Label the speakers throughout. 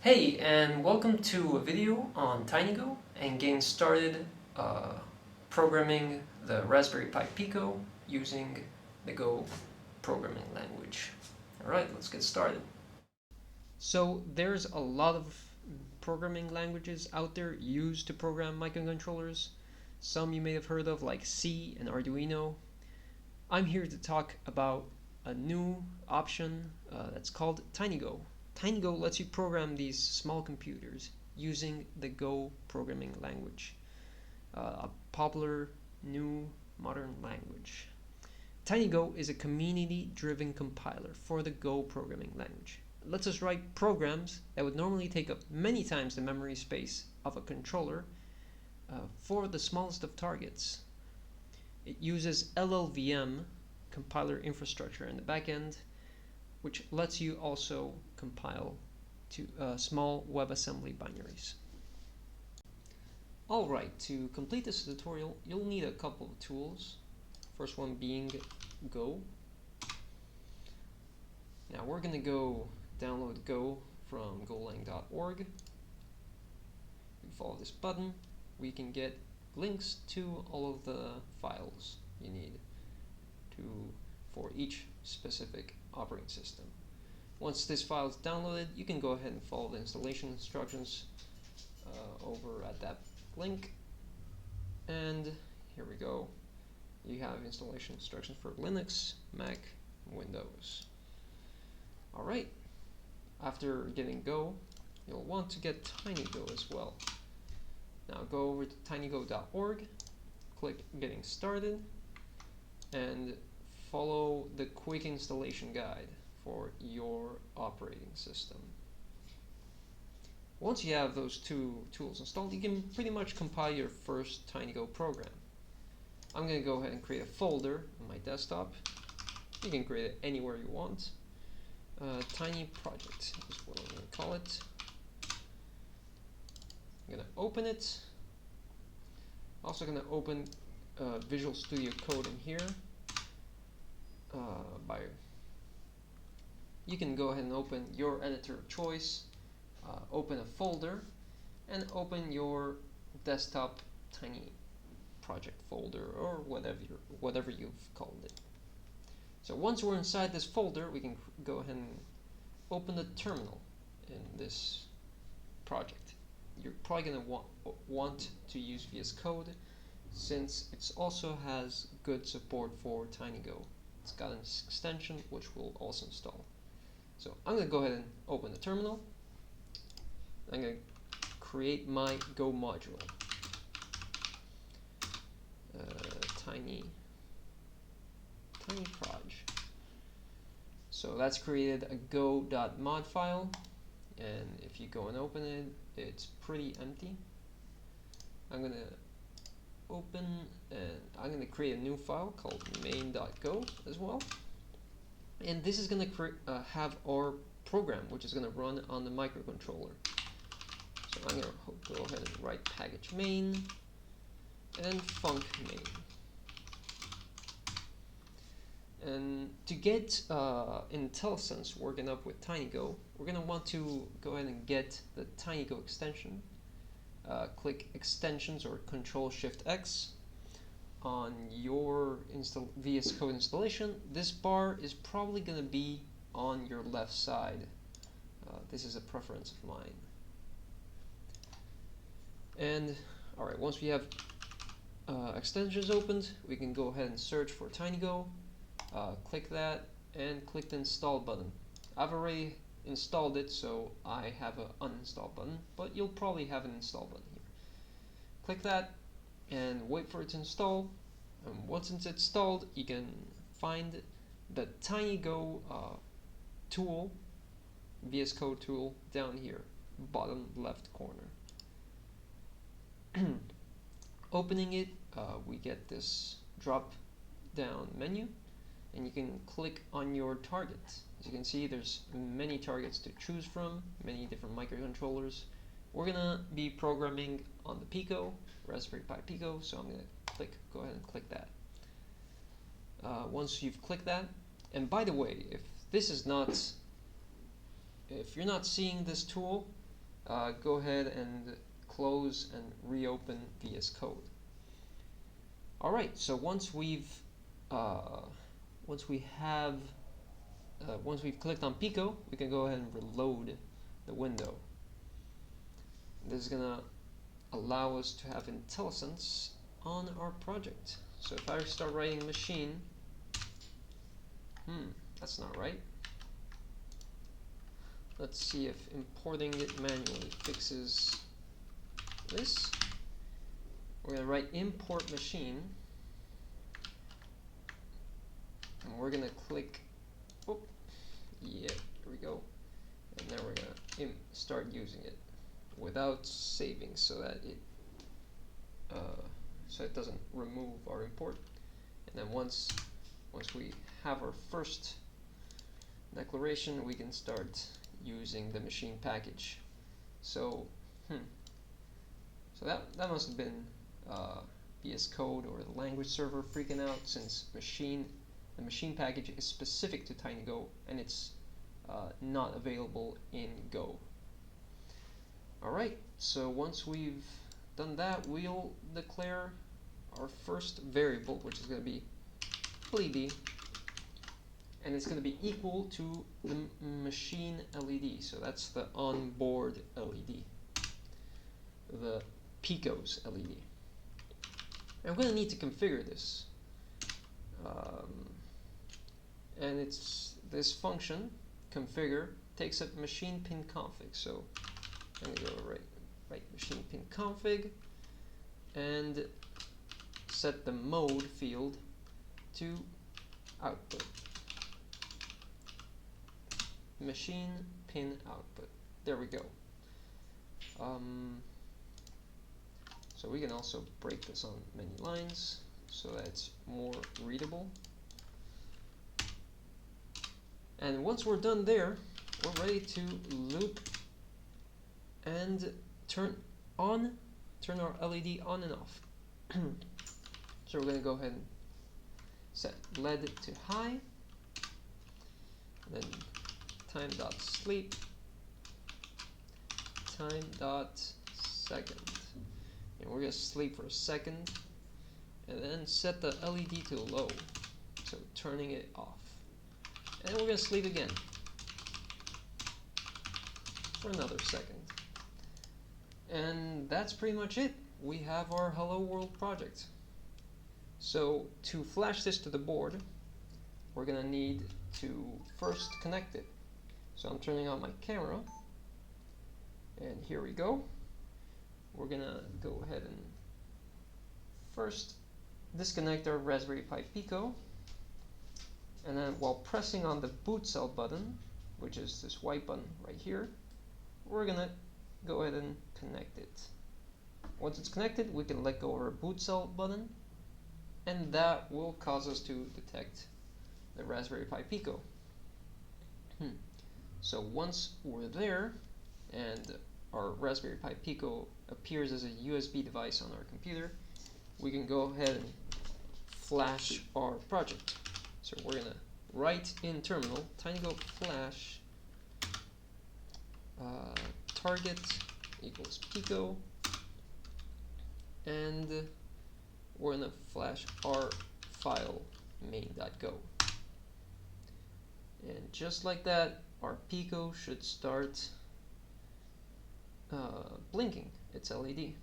Speaker 1: Hey, and welcome to a video on TinyGo and getting started programming the Raspberry Pi Pico using the Go programming language. Alright, let's get started. So there's a lot of programming languages out there used to program microcontrollers. Some you may have heard of like C and Arduino. I'm here to talk about a new option that's called TinyGo. TinyGo lets you program these small computers using the Go programming language, a popular new modern language. TinyGo is a community-driven compiler for the Go programming language. It lets us write programs that would normally take up many times the memory space of a controller for the smallest of targets. It uses LLVM compiler infrastructure in the backend, which lets you also compile to small WebAssembly binaries. Alright, to complete this tutorial, you'll need a couple of tools. First one being Go. Now we're going to go download Go from golang.org. If you follow this button, we can get links to all of the files you need for each specific operating system. Once this file is downloaded, you can go ahead and follow the installation instructions over at that link. And here we go. You have installation instructions for Linux, Mac, and Windows. Alright, after getting Go, you'll want to get TinyGo as well. Now go over to tinygo.org, click Getting Started, and follow the quick installation guide for your operating system. Once you have those two tools installed, you can pretty much compile your first TinyGo program. I'm going to go ahead and create a folder on my desktop. You can create it anywhere you want. Tiny project is what I'm going to call it. I'm going to open it. Also going to open Visual Studio Code in here. You can go ahead and open your editor of choice, open a folder, and open your desktop tiny project folder or whatever you've called it. So once we're inside this folder, we can go ahead and open the terminal in this project. You're probably going to want to use VS Code since it also has good support for TinyGo. It's got an extension which we'll also install. So I'm going to go ahead and open the terminal. I'm going to create my Go module. Tiny proj. So that's created a go.mod file, and if you go and open it, it's pretty empty. I'm going to open and I'm going to create a new file called main.go as well. And this is going to have our program, which is going to run on the microcontroller. So I'm going to go ahead and write package main and then func main. And to get IntelliSense working up with TinyGo, we're going to want to go ahead and get the TinyGo extension. Click Extensions or Control-Shift-X on your VS Code installation. This bar is probably going to be on your left side. This is a preference of mine. And alright, once we have extensions opened, we can go ahead and search for TinyGo. Click that and click the install button. I've already installed it, so I have an uninstall button, but you'll probably have an install button here. Click that and wait for it to install. And once it's installed, you can find the TinyGo tool, VS Code tool, down here, bottom left corner. Opening it, we get this drop down menu, and you can click on your target. As you can see, there's many targets to choose from, many different microcontrollers. We're gonna be programming on the Pico, Raspberry Pi Pico, so I'm gonna go ahead and click that. Once you've clicked that, and by the way, if you're not seeing this tool, go ahead and close and reopen VS Code. Alright, so once we've clicked on Pico, we can go ahead and reload the window. This is gonna allow us to have IntelliSense on our project. So if I start writing machine, that's not right. Let's see if importing it manually fixes this. We're going to write import machine, and we're going to click, here we go, and now we're going to start using it without saving so that it doesn't remove our import. And then once we have our first declaration, we can start using the machine package. So that must have been VS Code or the language server freaking out, since the machine package is specific to TinyGo and it's not available in Go. Alright, so once we've done that, we'll declare our first variable, which is going to be LED, and it's going to be equal to the machine LED. So that's the onboard LED, the Pico's LED. And I'm going to need to configure this. And it's this function, configure, takes up machine pin config. So I'm going to go write machine pin config and set the mode field to output. Machine pin output. There we go. So we can also break this on many lines so that it's more readable. And once we're done there, we're ready to loop and turn our LED on and off. So we're going to go ahead and set LED to high, then time.sleep, time.second, and we're going to sleep for a second, and then set the LED to low, so turning it off, and we're going to sleep again for another second. And that's pretty much it. We have our Hello World project. So to flash this to the board, we're going to need to first connect it. So I'm turning on my camera, and here we go. We're going to go ahead and first disconnect our Raspberry Pi Pico, and then while pressing on the boot cell button, which is this white button right here, we're going to go ahead and connect it. Once it's connected, we can let go of our boot cell button, and that will cause us to detect the Raspberry Pi Pico. So once we're there and our Raspberry Pi Pico appears as a USB device on our computer, we can go ahead and flash our project. So we're going to write in terminal TinyGo flash target equals Pico, and we're going to flash our file main.go. And just like that, our Pico should start blinking its LED.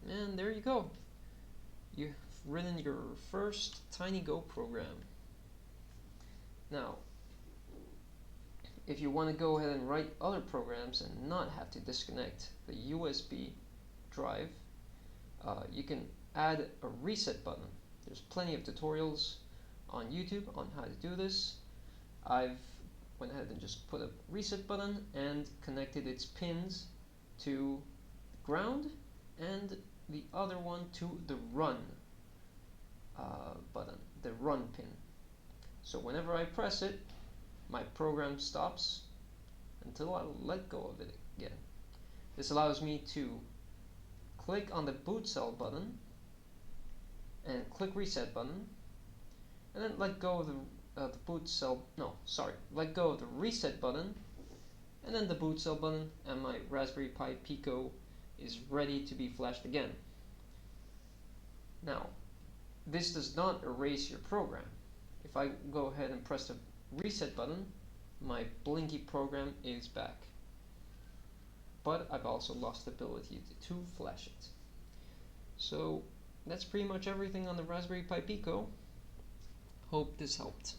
Speaker 1: And there you go. You've written your first TinyGo program. Now, if you want to go ahead and write other programs and not have to disconnect the USB drive, you can add a reset button. There's plenty of tutorials on YouTube on how to do this. I've went ahead and just put a reset button and connected its pins to ground and the other one to the run button, the run pin. So whenever I press it, my program stops until I let go of it again. This allows me to click on the boot cell button and click reset button, and then let go of let go of the reset button and then the boot cell button, and my Raspberry Pi Pico is ready to be flashed again. Now, this does not erase your program. If I go ahead and press the reset button, my blinky program is back. But I've also lost the ability to flash it. So that's pretty much everything on the Raspberry Pi Pico. Hope this helped.